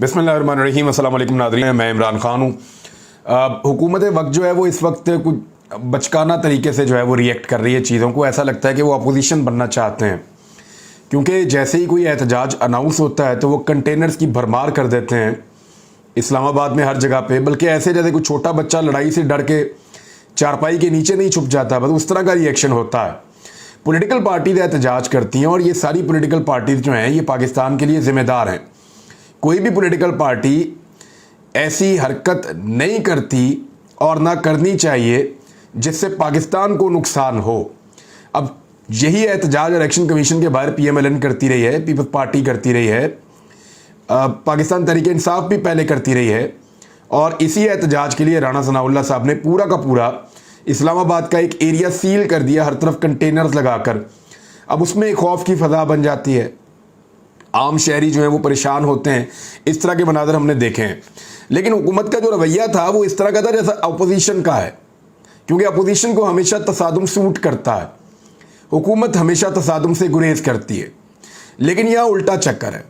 बिस्मिल्लाहिर्रहमानिर्रहीम, अस्सलाम वालेकुम नाज़रीन। मैं इमरान खान हूँ। हुकूमत वक्त जो है वो इस वक्त कुछ बचकाना तरीके से जो है वो रिएक्ट कर रही है चीज़ों को। ऐसा लगता है कि वो अपोजिशन बनना चाहते हैं, क्योंकि जैसे ही कोई एहतजाज अनाउंस होता है तो वो कंटेनर्स की भरमार कर देते हैं इस्लामाबाद में हर जगह पे। बल्कि ऐसे जैसे कोई छोटा बच्चा लड़ाई से डर के चारपाई के नीचे नहीं छुप जाता, बस उस तरह का रिएक्शन होता है। पॉलिटिकल पार्टीज एहतजाज करती हैं और ये सारी पॉलिटिकल पार्टीज जो हैं ये पाकिस्तान के लिए ज़िम्मेदार हैं। कोई भी पॉलिटिकल पार्टी ऐसी हरकत नहीं करती और ना करनी चाहिए जिससे पाकिस्तान को नुकसान हो। अब यही एहतजाज इलेक्शन कमीशन के बाहर PMLN करती रही है, पीपल्स पार्टी करती रही है, पाकिस्तान तहरीक इंसाफ भी पहले करती रही है। और इसी एहतजाज के लिए राणा सनाउल्लाह साहब ने पूरा का पूरा इस्लामाबाद का एक एरिया सील कर दिया, हर तरफ कंटेनर्स लगाकर। अब उसमें एक खौफ की फ़ज़ा बन जाती है, आम शहरी जो है वो परेशान होते हैं। इस तरह के मनाज़र हमने देखे हैं। लेकिन हुकूमत का जो रवैया था वो इस तरह का था जैसा अपोजिशन का है, क्योंकि अपोजिशन को हमेशा तसादुम सूट करता है। हुकूमत हमेशा तसादुम से गुरेज करती है, लेकिन यह उल्टा चक्कर है।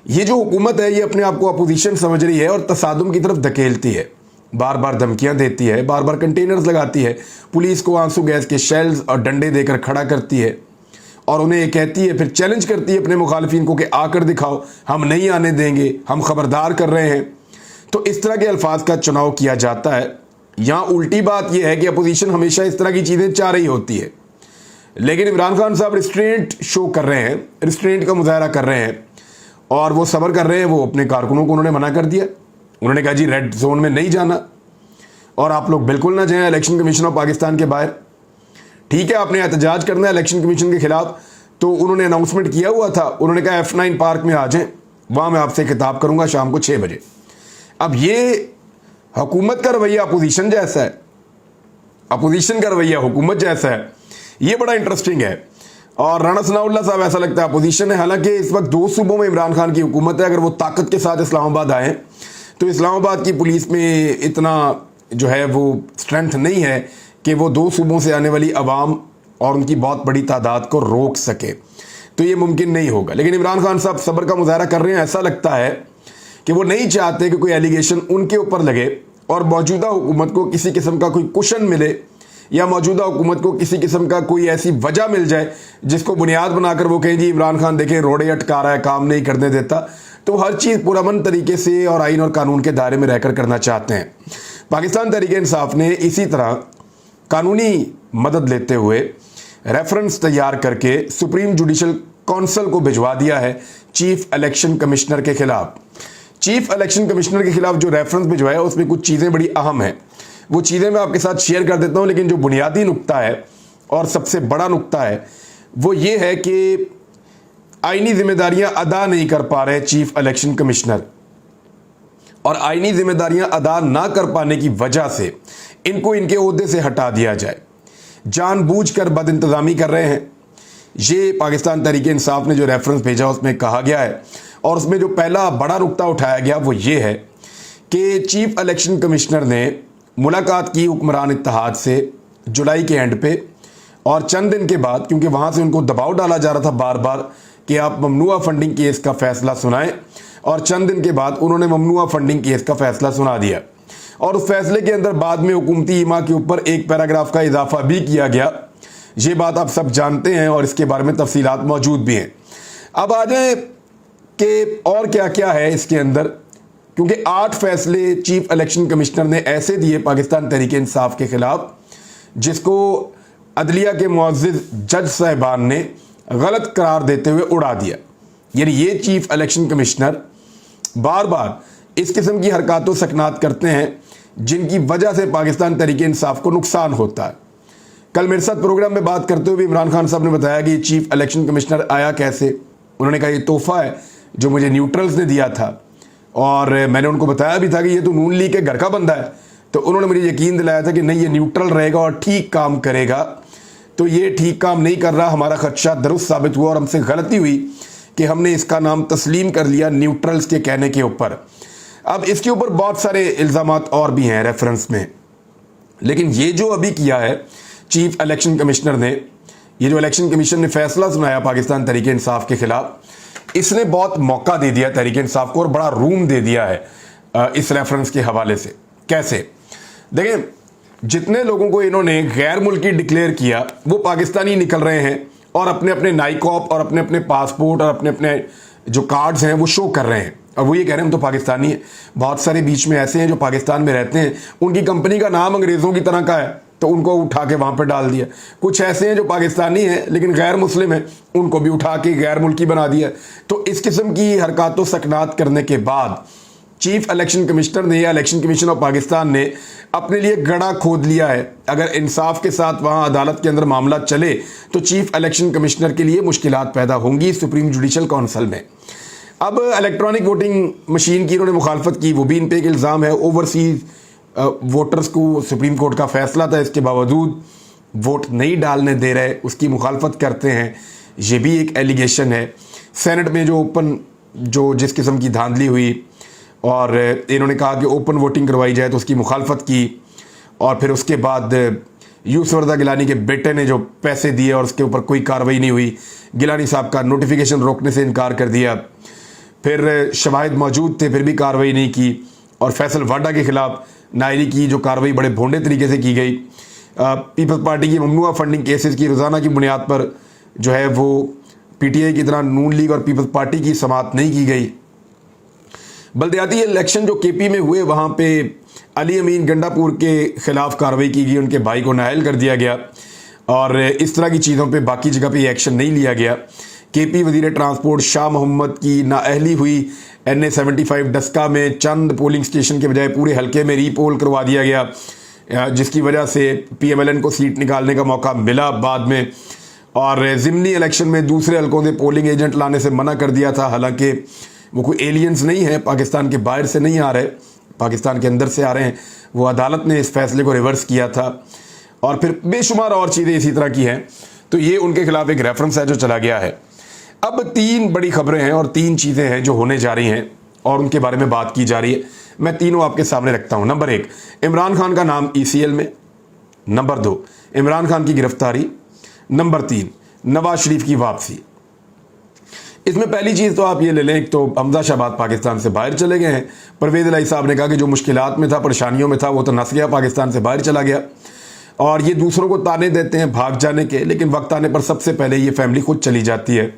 ये जो हुकूमत है ये अपने आप को अपोजिशन समझ रही है और तसादुम की तरफ धकेलती है, बार बार धमकियां देती है, बार बार कंटेनर्स लगाती है, पुलिस को आंसू गैस के शेल्स और डंडे देकर खड़ा करती है और उन्हें ये कहती है, फिर चैलेंज करती है अपने मुखालिफिन को कि आकर दिखाओ, हम नहीं आने देंगे, हम खबरदार कर रहे हैं। तो इस तरह के अल्फाज का चुनाव किया जाता है। यहाँ उल्टी बात यह है कि अपोजिशन हमेशा इस तरह की चीज़ें चाह रही होती है, लेकिन इमरान खान साहब रिस्ट्रेंट शो कर रहे हैं, रिस्ट्रेंट का मुजाहरा कर रहे हैं और वो सब्र कर रहे हैं। वो अपने कारकुनों को उन्होंने मना कर दिया, उन्होंने कहा जी रेड जोन में नहीं जाना और आप लोग बिल्कुल ना जाएं इलेक्शन कमीशन ऑफ पाकिस्तान के बाहर। ठीक है, आपने एहतजाज करना है इलेक्शन कमीशन के खिलाफ, तो उन्होंने अनाउंसमेंट किया हुआ था, उन्होंने कहा F9 पार्क में आ जाएं, वहाँ मैं आपसे खिताब करूँगा शाम को 6 बजे। अब ये हुकूमत का रवैया अपोजिशन जैसा है, अपोजिशन का रवैया हुकूमत जैसा है, ये बड़ा इंटरेस्टिंग है। और राणा सनाउल्लाह साहब ऐसा लगता है अपोजिशन है। हालांकि इस वक्त 2 सूबों में इमरान खान की हुकूमत है। अगर वो ताकत के साथ इस्लामाबाद आए तो इस्लामाबाद की पुलिस में इतना जो है वो स्ट्रेंथ नहीं है कि वो 2 सूबों से आने वाली आवाम और उनकी बहुत बड़ी तादाद को रोक सके, तो ये मुमकिन नहीं होगा। लेकिन इमरान खान साहब सब्र का मुजाहरा कर रहे हैं। ऐसा लगता है कि वो नहीं चाहते कि कोई एलिगेशन उनके ऊपर लगे और मौजूदा हुकूमत को किसी किस्म का कोई कुशन मिले या मौजूदा हुकूमत को किसी किस्म का कोई ऐसी वजह मिल जाए जिसको बुनियाद बनाकर वो कहें जी इमरान खान देखें रोड़े अटका रहा है, काम नहीं करने देता। तो हर चीज़ पुरअमन तरीके से और आइन और कानून के दायरे में रहकर करना चाहते हैं। पाकिस्तान तहरीक इंसाफ ने इसी तरह कानूनी मदद लेते हुए रेफरेंस तैयार करके सुप्रीम जुडिशल काउंसिल को भिजवा दिया है चीफ इलेक्शन कमिश्नर के खिलाफ। चीफ इलेक्शन कमिश्नर के खिलाफ जो रेफरेंस भिजवाया उसमें कुछ चीज़ें बड़ी अहम हैं, वो चीज़ें मैं आपके साथ शेयर कर देता हूं। लेकिन जो बुनियादी नुक्ता है और सबसे बड़ा नुक्ता है वो ये है कि आईनी जिम्मेदारियां अदा नहीं कर पा रहे चीफ इलेक्शन कमिश्नर, और आईनी जिम्मेदारियां अदा ना कर पाने की वजह से इनको इनके ओहदे से हटा दिया जाए। जानबूझकर बदइंतजामी कर रहे हैं। ये पाकिस्तान तहरीक इंसाफ ने जो रेफरेंस भेजा उसमें कहा गया है, और उसमें जो पहला बड़ा नुक्ता उठाया गया वो ये है कि चीफ इलेक्शन कमिश्नर ने मुलाकात की हुक्मरान इत्तेहाद से जुलाई के एंड पे, और चंद दिन के बाद, क्योंकि वहाँ से उनको दबाव डाला जा रहा था बार बार कि आप ममनुआ फंडिंग केस का फैसला सुनाएं, और चंद दिन के बाद उन्होंने ममनुआ फंडिंग केस का फैसला सुना दिया। और उस फैसले के अंदर बाद में हुकूमती ईमा के ऊपर एक पैराग्राफ का इजाफा भी किया गया। ये बात आप सब जानते हैं और इसके बारे में तफसीलात मौजूद भी हैं। अब आ जाए कि और क्या क्या है इसके अंदर, क्योंकि 8 फैसले चीफ इलेक्शन कमिश्नर ने ऐसे दिए पाकिस्तान तहरीक इंसाफ के खिलाफ जिसको अदलिया के मुअज़्ज़िज़ जज साहिबान ने गलत करार देते हुए उड़ा दिया। यानी ये चीफ इलेक्शन कमिश्नर बार बार इस किस्म की हरकतों सकनात करते हैं जिनकी वजह से पाकिस्तान तहरीक इंसाफ को नुकसान होता है। कल मेरे साथ प्रोग्राम में बात करते हुए इमरान खान साहब ने बताया कि चीफ इलेक्शन कमिश्नर आया कैसे। उन्होंने कहा ये तोहफा है जो मुझे न्यूट्रल्स ने दिया था, और मैंने उनको बताया भी था कि ये तो नून लीग के घर का बंदा है। तो उन्होंने मुझे यकीन दिलाया था कि नहीं, ये न्यूट्रल रहेगा और ठीक काम करेगा। तो ये ठीक काम नहीं कर रहा, हमारा खदशा दुरुस्त साबित हुआ और हमसे गलती हुई कि हमने इसका नाम तस्लीम कर लिया न्यूट्रल्स के कहने के ऊपर। अब इसके ऊपर बहुत सारे इल्ज़ामात और भी हैं रेफरेंस में, लेकिन ये जो अभी किया है चीफ इलेक्शन कमिश्नर ने, ये जो इलेक्शन कमीशन ने फैसला सुनाया पाकिस्तान तहरीक इंसाफ के खिलाफ, इसने बहुत मौका दे दिया तहरीक इंसाफ को और बड़ा रूम दे दिया है इस रेफरेंस के हवाले से। कैसे? देखें, जितने लोगों को इन्होंने गैर मुल्की डिक्लेयर किया वो पाकिस्तानी निकल रहे हैं और अपने अपने नाइकॉप और अपने अपने पासपोर्ट और अपने अपने जो कार्ड्स हैं वो शो कर रहे हैं और वो ये कह रहे हैं हम तो पाकिस्तानी हैं। बहुत सारे बीच में ऐसे हैं जो पाकिस्तान में रहते हैं, उनकी कंपनी का नाम अंग्रेज़ों की तरह का है तो उनको उठा के वहाँ पर डाल दिया। कुछ ऐसे हैं जो पाकिस्तानी हैं लेकिन गैर मुस्लिम हैं, उनको भी उठा के गैर मुल्की बना दिया। तो इस किस्म की हरकत व सकनात करने के बाद चीफ इलेक्शन कमिश्नर ने या इलेक्शन कमीशन ऑफ पाकिस्तान ने अपने लिए गड़ा खोद लिया है। अगर इंसाफ के साथ वहाँ अदालत के अंदर मामला चले तो चीफ इलेक्शन कमिश्नर के लिए मुश्किलात पैदा होंगी सुप्रीम जुडिशल काउंसिल में। अब इलेक्ट्रॉनिक वोटिंग मशीन की इन्होंने मुखालफत की, वो भी इन पे एक इल्ज़ाम है। ओवरसीज वोटर्स को सुप्रीम कोर्ट का फैसला था, इसके बावजूद वोट नहीं डालने दे रहे, उसकी मुखालफत करते हैं, ये भी एक एलिगेशन है। सेनेट में जो ओपन जो जिस किस्म की धांधली हुई और इन्होंने कहा कि ओपन वोटिंग करवाई जाए तो उसकी मुखालफत की और फिर उसके बाद यूसुफ गिलानी के बेटे ने जो पैसे दिए और उसके ऊपर कोई कार्रवाई नहीं हुई, गिलानी साहब का नोटिफिकेशन रोकने से इनकार कर दिया। फिर शवाहिद मौजूद थे फिर भी कार्रवाई नहीं की और फैसल वाडा के खिलाफ नायरी की जो कार्रवाई बड़े भोंडे तरीके से की गई। पीपल्स पार्टी की ममनुआ फंडिंग केसेस की रोज़ाना की बुनियाद पर जो है वो पीटीआई की तरह नून लीग और पीपल्स पार्टी की समाअत नहीं की गई। बल्दियाती इलेक्शन जो केपी में हुए वहाँ पे अली अमीन गंडापुर के खिलाफ कार्रवाई की गई, उनके भाई को नाअहल कर दिया गया और इस तरह की चीज़ों पे बाकी जगह पे एक्शन नहीं लिया गया। केपी वजीर ट्रांसपोर्ट शाह मोहम्मद की नाअहली हुई NA 75 डस्का में, चंद पोलिंग स्टेशन के बजाय पूरे हल्के में रीपोल करवा दिया गया जिसकी वजह से PMLN को सीट निकालने का मौका मिला बाद में। और ज़िमनी इलेक्शन में दूसरे हल्कों से पोलिंग एजेंट लाने से मना कर दिया था, हालांकि वो कोई एलियंस नहीं है, पाकिस्तान के बाहर से नहीं आ रहे, पाकिस्तान के अंदर से आ रहे हैं। वो अदालत ने इस फैसले को रिवर्स किया था और फिर बेशुमार और चीज़ें इसी तरह की हैं। तो ये उनके खिलाफ एक रेफरेंस है जो चला गया है। अब 3 बड़ी खबरें हैं और 3 चीज़ें हैं जो होने जा रही हैं और उनके बारे में बात की जा रही है। मैं तीनों आपके सामने रखता हूं। नंबर 1, इमरान खान का नाम ECL में। नंबर 2, इमरान खान की गिरफ्तारी। नंबर 3, नवाज शरीफ की वापसी। इसमें पहली चीज़ तो आप ये ले लें, एक तो हमजा शहबाज पाकिस्तान से बाहर चले गए हैं। परवेज़ इलाही साहब ने कहा कि जो मुश्किलात में था, परेशानियों में था, वो तो नस गया, पाकिस्तान से बाहर चला गया। और ये दूसरों को ताने देते हैं भाग जाने के, लेकिन वक्त आने पर सबसे पहले ये फैमिली खुद चली जाती है।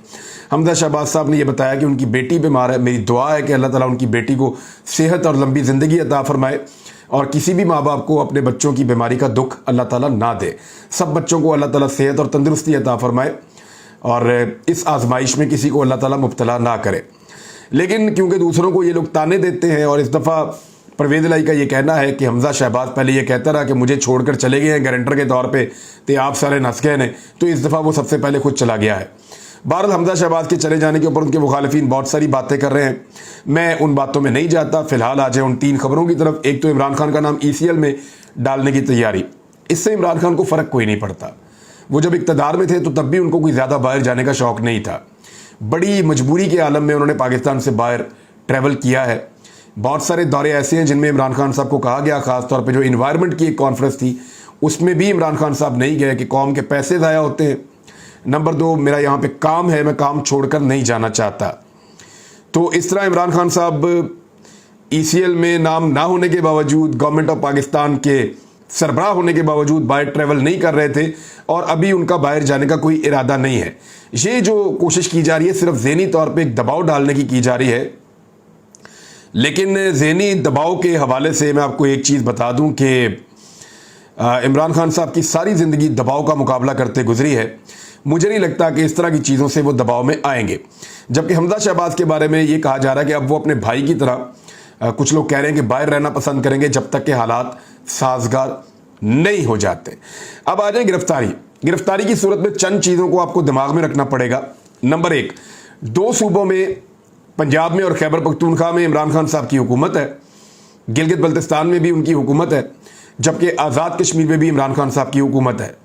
हमजा शहबाज साहब ने यह बताया कि उनकी बेटी बीमार है, मेरी दुआ है कि अल्लाह ताला उनकी बेटी को सेहत और लंबी ज़िंदगी अता फरमाए और किसी भी माँ बाप को अपने बच्चों की बीमारी का दुख अल्लाह ताला ना दे। सब बच्चों को अल्लाह ताला सेहत और तंदुरुस्ती अता फरमाए और इस आजमाइश में किसी को अल्लाह ताला मुब्तला ना करे। लेकिन क्योंकि दूसरों को ये लोग ताने देते हैं और इस दफ़ा परवेज़ इलाही का ये कहना है कि हमजा शहबाज पहले ये कहता रहा कि मुझे छोड़कर चले गए हैं गारंटर के तौर पे, तो आप सारे नस गए हैं, तो इस दफ़ा वो सबसे पहले खुद चला गया है। बहरहाल हमजा शहबाज के चले जाने के ऊपर उनके मुखालिफिन बहुत सारी बातें कर रहे हैं, मैं उन बातों में नहीं जाता। फिलहाल आ जाए उन 3 खबरों की तरफ। एक तो इमरान खान का नाम ECL में डालने की तैयारी, इससे इमरान खान को फ़र्क कोई नहीं पड़ता। वो जब इक़्तिदार में थे तो तब भी उनको कोई ज़्यादा बाहर जाने का शौक़ नहीं था। बड़ी मजबूरी के आलम में उन्होंने पाकिस्तान से बाहर ट्रैवल किया है। बहुत सारे दौरे ऐसे हैं जिनमें इमरान खान साहब को कहा गया, ख़ासतौर पर जो इन्वायरमेंट की एक कॉन्फ्रेंस थी उसमें भी इमरान खान साहब नहीं गए कि कौम के पैसे ज़ाया होते हैं। नंबर 2, मेरा यहाँ पे काम है, मैं काम छोड़कर नहीं जाना चाहता। तो इस तरह इमरान खान साहब ECL में नाम ना होने के बावजूद, गवर्नमेंट ऑफ पाकिस्तान के सरबराह होने के बावजूद बाहर ट्रैवल नहीं कर रहे थे और अभी उनका बाहर जाने का कोई इरादा नहीं है। ये जो कोशिश की जा रही है सिर्फ ज़हनी तौर पे एक दबाव डालने की जा रही है। लेकिन ज़हनी दबाव के हवाले से मैं आपको एक चीज़ बता दूं कि इमरान खान साहब की सारी ज़िंदगी दबाव का मुकाबला करते गुजरी है। मुझे नहीं लगता कि इस तरह की चीज़ों से वो दबाव में आएंगे। जबकि हमजा शहबाज के बारे में ये कहा जा रहा है कि अब वो अपने भाई की तरह कुछ लोग कह रहे हैं कि बाहर रहना पसंद करेंगे जब तक के हालात साजगार नहीं हो जाते। अब आ जाए गिरफ्तारी की सूरत में चंद चीज़ों को आपको दिमाग में रखना पड़ेगा। नंबर 1, 2 सूबों में, पंजाब में और खैबर पख्तूनख्वा में इमरान खान साहब की हुकूमत है, गिलगित बल्तिस्तान में भी उनकी हुकूमत है, जबकि आज़ाद कश्मीर में भी इमरान खान साहब की हुकूमत है।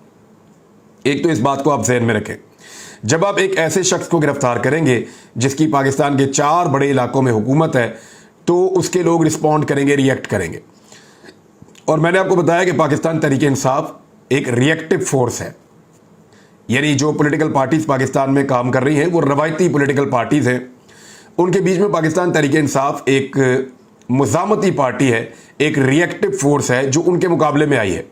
एक तो इस बात को आप जहन में रखें। जब आप एक ऐसे शख्स को गिरफ्तार करेंगे जिसकी पाकिस्तान के 4 बड़े इलाकों में हुकूमत है, तो उसके लोग रिस्पॉन्ड करेंगे, रिएक्ट करेंगे। और मैंने आपको बताया कि पाकिस्तान तहरीक इंसाफ एक रिएक्टिव फोर्स है, यानी जो पॉलिटिकल पार्टीज़ पाकिस्तान में काम कर रही हैं वो रवायती पॉलिटिकल पार्टीज़ हैं उनके बीच में पाकिस्तान तहरीक इंसाफ एक मुज़ामती पार्टी है, एक रिएक्टिव फोर्स है जो उनके मुकाबले में आई है।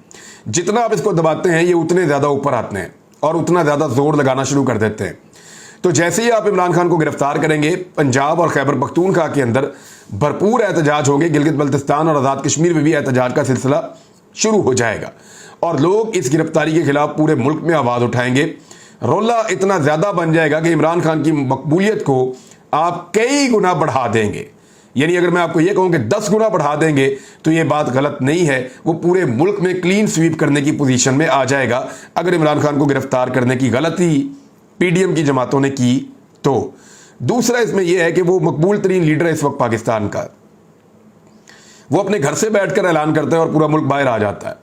जितना आप इसको दबाते हैं ये उतने ज़्यादा ऊपर आते हैं और उतना ज़्यादा जोर लगाना शुरू कर देते हैं। तो जैसे ही आप इमरान खान को गिरफ्तार करेंगे, पंजाब और खैबर पख्तूनख्वा के अंदर भरपूर एहतजाज होंगे, गिलगित बल्तिस्तान और आज़ाद कश्मीर में भी एहतजाज का सिलसिला शुरू हो जाएगा और लोग इस गिरफ्तारी के खिलाफ पूरे मुल्क में आवाज़ उठाएंगे। रोला इतना ज़्यादा बन जाएगा कि इमरान खान की मकबूलियत को आप कई गुना बढ़ा देंगे। यानी अगर मैं आपको यह कहूं कि 10 गुना बढ़ा देंगे तो यह बात गलत नहीं है। वो पूरे मुल्क में क्लीन स्वीप करने की पोजीशन में आ जाएगा अगर इमरान खान को गिरफ्तार करने की गलती पीडीएम की जमातों ने की तो। दूसरा इसमें यह है कि वो मकबूल तरीन लीडर है इस वक्त पाकिस्तान का, वो अपने घर से बैठकर ऐलान करते हैं और पूरा मुल्क बाहर आ जाता है।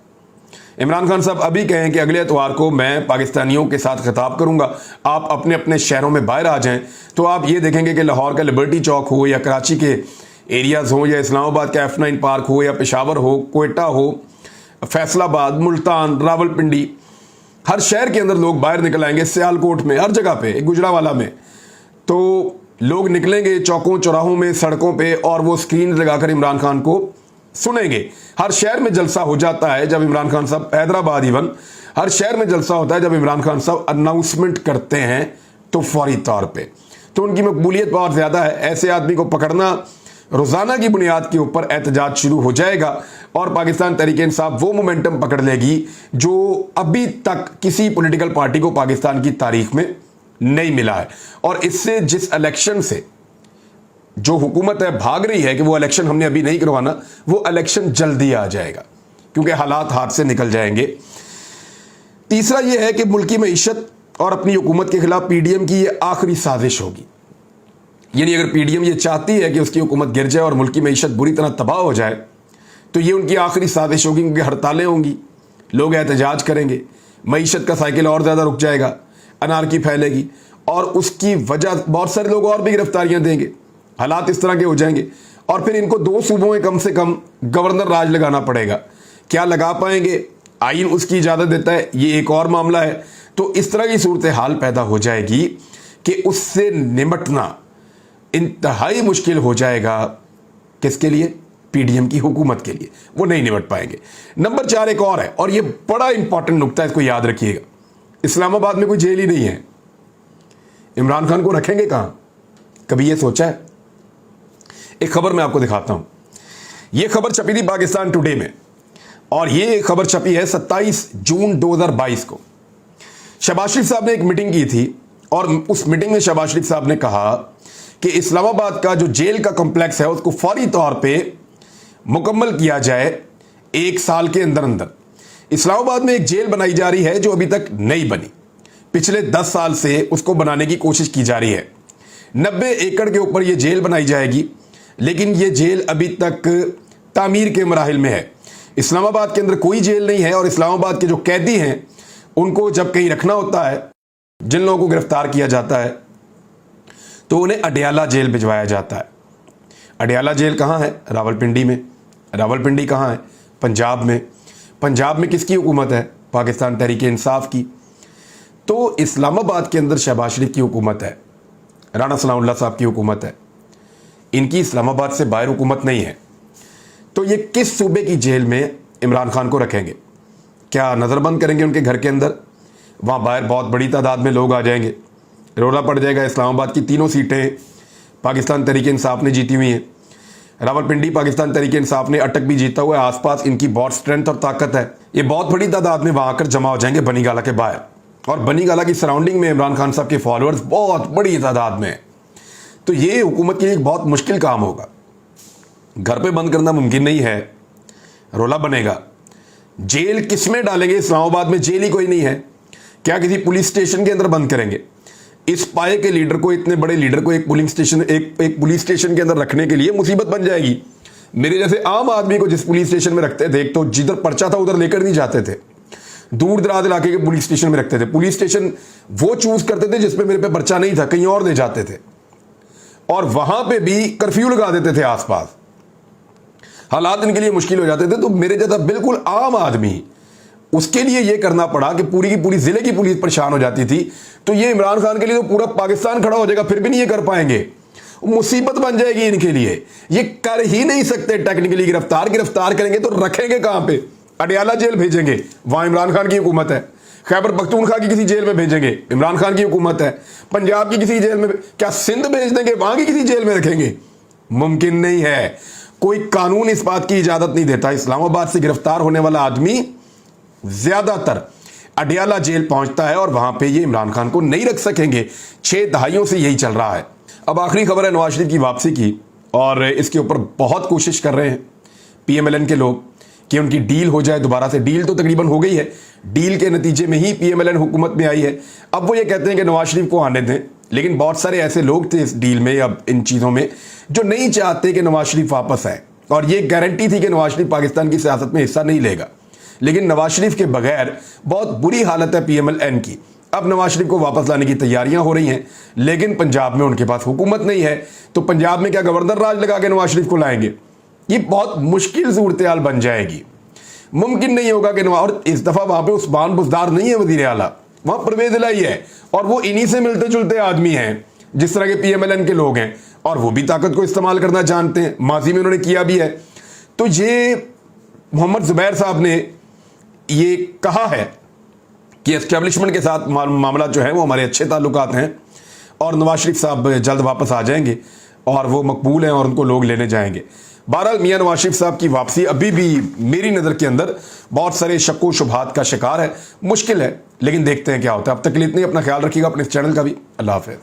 इमरान खान साहब अभी कहें कि अगले एतवार को मैं पाकिस्तानियों के साथ खिताब करूंगा, आप अपने अपने शहरों में बाहर आ जाएं, तो आप ये देखेंगे कि लाहौर का लिबर्टी चौक हो या कराची के एरियाज़ हो या इस्लामाबाद का F9 पार्क हो या पेशावर हो, कोयटा हो, फैसलाबाद, मुल्तान, रावलपिंडी, हर शहर के अंदर लोग बाहर निकल आएंगे। सियालकोट में, हर जगह पे, गुजरावाला में, तो लोग निकलेंगे चौकों चौराहों में, सड़कों पे, और वो स्क्रीन लगाकर इमरान खान को सुनेंगे। हर शहर में जलसा हो जाता है जब इमरान खान साहब, हैदराबाद इवन, हर शहर में जलसा होता है जब इमरान खान साहब अनाउंसमेंट करते हैं तो फौरी तौर पे। तो उनकी मकबूलियत बहुत ज़्यादा है। ऐसे आदमी को पकड़ना, रोज़ाना की बुनियाद के ऊपर एहतजाज शुरू हो जाएगा और पाकिस्तान तहरीक इंसाफ वो मोमेंटम पकड़ लेगी जो अभी तक किसी पॉलिटिकल पार्टी को पाकिस्तान की तारीख में नहीं मिला है। और इससे जिस इलेक्शन से जो हुकूमत है भाग रही है कि वो इलेक्शन हमने अभी नहीं करवाना, वो इलेक्शन जल्दी आ जाएगा क्योंकि हालात हाथ से निकल जाएंगे। तीसरा यह है कि मुल्की मईशत और अपनी हुकूमत के खिलाफ पीडीएम की ये आखिरी साजिश होगी। यानी अगर पीडीएम ये चाहती है कि उसकी हुकूमत गिर जाए और मुल्की मईशत बुरी तरह तबाह हो जाए तो ये उनकी आखिरी साजिश होगी, क्योंकि हड़तालें होंगी, लोग एहतजाज करेंगे, मईशत का साइकिल और ज़्यादा रुक जाएगा, अनारकी फैलेगी और उसकी वजह बहुत सारे लोग और भी गिरफ्तारियां देंगे। हालात इस तरह के हो जाएंगे और फिर इनको 2 सूबों में कम से कम गवर्नर राज लगाना पड़ेगा। क्या लगा पाएंगे, आइन उसकी इजाज़त देता है, ये एक और मामला है। तो इस तरह की सूरत हाल पैदा हो जाएगी कि उससे निपटना इंतहाई मुश्किल हो जाएगा। किसके लिए? पीडीएम की हुकूमत के लिए। वो नहीं निपट पाएंगे। नंबर 4 एक और है और ये बड़ा इंपॉर्टेंट नुकता है, इसको याद रखिएगा। इस्लामाबाद में कोई जेल ही नहीं है, इमरान खान को रखेंगे कहां? कभी ये सोचा है? एक खबर मैं आपको दिखाता हूं। यह खबर छपी थी पाकिस्तान टुडे में और यह खबर छपी है 27 जून 2022 को। शहबाज शरीफ साहब ने एक मीटिंग की थी और उस मीटिंग में शहबाज शरीफ साहब ने कहा कि इस्लामाबाद का जो जेल का कॉम्प्लेक्स है उसको फौरी तौर पे मुकम्मल किया जाए 1 साल के अंदर अंदर। इस्लामाबाद में एक जेल बनाई जा रही है जो अभी तक नहीं बनी। पिछले 10 साल से उसको बनाने की कोशिश की जा रही है। 90 एकड़ के ऊपर यह जेल बनाई जाएगी, लेकिन यह जेल अभी तक तामीर के मराहिल में है। इस्लामाबाद के अंदर कोई जेल नहीं है और इस्लामाबाद के जो कैदी हैं उनको जब कहीं रखना होता है, जिन लोगों को गिरफ्तार किया जाता है, तो उन्हें अडयाला जेल भिजवाया जाता है। अडयाला जेल कहाँ है? रावलपिंडी में। रावलपिंडी कहाँ है? पंजाब में। पंजाब में किसकी हुकूमत है? पाकिस्तान तहरीक इंसाफ की। तो इस्लामाबाद के अंदर शहबाज शरीफ की हुकूमत है, राणा सनाउल्लाह साहब की हुकूमत है, इनकी इस्लामाबाद से बाहर हुकूमत नहीं है। तो ये किस सूबे की जेल में इमरान खान को रखेंगे? क्या नज़रबंद करेंगे उनके घर के अंदर? वहाँ बाहर बहुत बड़ी तादाद में लोग आ जाएंगे, रोला पड़ जाएगा। इस्लामाबाद की 3 सीटें पाकिस्तान तहरीक इंसाफ ने जीती हुई हैं। रावलपिंडी पाकिस्तान तहरीक इंसाफ ने अटक भी जीता हुआ है। आसपास इनकी बहुत स्ट्रेंथ और ताकत है। ये बहुत बड़ी तादाद में वहाँ आकर जमा हो जाएंगे बनीगाला के बाहर, और बनीगाला की सराउंडिंग में इमरान खान साहब के फॉलोअर्स बहुत बड़ी तादाद में है। तो ये हुकूमत के लिए एक बहुत मुश्किल काम होगा। घर पे बंद करना मुमकिन नहीं है, रोला बनेगा। जेल किस में डालेंगे? इस्लामाबाद में जेल ही कोई नहीं है। क्या किसी पुलिस स्टेशन के अंदर बंद करेंगे? इस पाए के लीडर को, इतने बड़े लीडर को एक पुलिस स्टेशन के अंदर रखने के लिए मुसीबत बन जाएगी। मेरे जैसे आम आदमी को जिस पुलिस स्टेशन में रखते थे, तो जिधर पर्चा था उधर लेकर नहीं जाते थे, दूर दराज इलाके के पुलिस स्टेशन में रखते थे। पुलिस स्टेशन वो चूज करते थे जिसमें मेरे पे पर्चा नहीं था, कहीं और ले जाते थे, और वहां पे भी कर्फ्यू लगा देते थे आसपास। हालात इनके लिए मुश्किल हो जाते थे। तो मेरे जैसा बिल्कुल आम आदमी, उसके लिए यह करना पड़ा कि पूरी की पूरी जिले की पुलिस परेशान हो जाती थी। तो ये इमरान खान के लिए तो पूरा पाकिस्तान खड़ा हो जाएगा, फिर भी नहीं ये कर पाएंगे। मुसीबत बन जाएगी इनके लिए। ये कर ही नहीं सकते टेक्निकली गिरफ्तार करेंगे तो रखेंगे कहां पे? अडयाला जेल भेजेंगे, वहां इमरान खान की हुकूमत है। खैबर पख्तूनख्वा की किसी जेल में भेजेंगे, इमरान खान की हुकूमत है। पंजाब की किसी जेल में, क्या सिंध भेज देंगे, वहां की किसी जेल में रखेंगे? मुमकिन नहीं है। कोई कानून इस बात की इजाजत नहीं देता। इस्लामाबाद से गिरफ्तार होने वाला आदमी ज्यादातर अडयाला जेल पहुंचता है और वहां पे ये इमरान खान को नहीं रख सकेंगे। 6 दहाइयों से यही चल रहा है। अब आखिरी खबर है नवाज शरीफ की वापसी की, और इसके ऊपर बहुत कोशिश कर रहे हैं पीएमएलएन के लोग कि उनकी डील हो जाए दोबारा से। डील तो तकरीबन हो गई है, डील के नतीजे में ही पीएमएलएन हुकूमत में आई है। अब वो ये कहते हैं कि नवाज शरीफ को आने दें, लेकिन बहुत सारे ऐसे लोग थे इस डील में या इन चीज़ों में जो नहीं चाहते कि नवाज शरीफ वापस आए, और ये गारंटी थी कि नवाज शरीफ पाकिस्तान की सियासत में हिस्सा नहीं लेगा। लेकिन नवाज शरीफ के बगैर बहुत बुरी हालत है पीएमएलएन की। अब नवाज शरीफ को वापस लाने की तैयारियां हो रही हैं, लेकिन पंजाब में उनके पास हुकूमत नहीं है, तो पंजाब में क्या गवर्नर राज लगा के नवाज शरीफ को लाएंगे? ये बहुत मुश्किल सूरत हाल बन जाएगी। मुमकिन नहीं होगा कि और इस दफा वहां पे उस्मान बुज़दार नहीं है वजीर आला, वहां परवेज इलाही है, और वो इन्हीं से मिलते जुलते आदमी हैं जिस तरह के पीएमएलएन के लोग हैं, और वो भी ताकत को इस्तेमाल करना जानते हैं, माजी में उन्होंने किया भी है। तो ये मोहम्मद जुबैर साहब ने ये कहा है कि एस्टेब्लिशमेंट के साथ मामला जो है वो हमारे अच्छे ताल्लुकात हैं, और नवाज शरीफ साहब जल्द वापस आ जाएंगे और वो मकबूल हैं और उनको लोग लेने जाएंगे। बहरहाल मियां नवाज शरीफ साहब की वापसी अभी भी मेरी नज़र के अंदर बहुत सारे शक्को शुबहात का शिकार है, मुश्किल है, लेकिन देखते हैं क्या होता है। अब तक के लिए इतना ही। अपना ख्याल रखिएगा, अपने इस चैनल का भी। अल्लाह हाफ़िज़।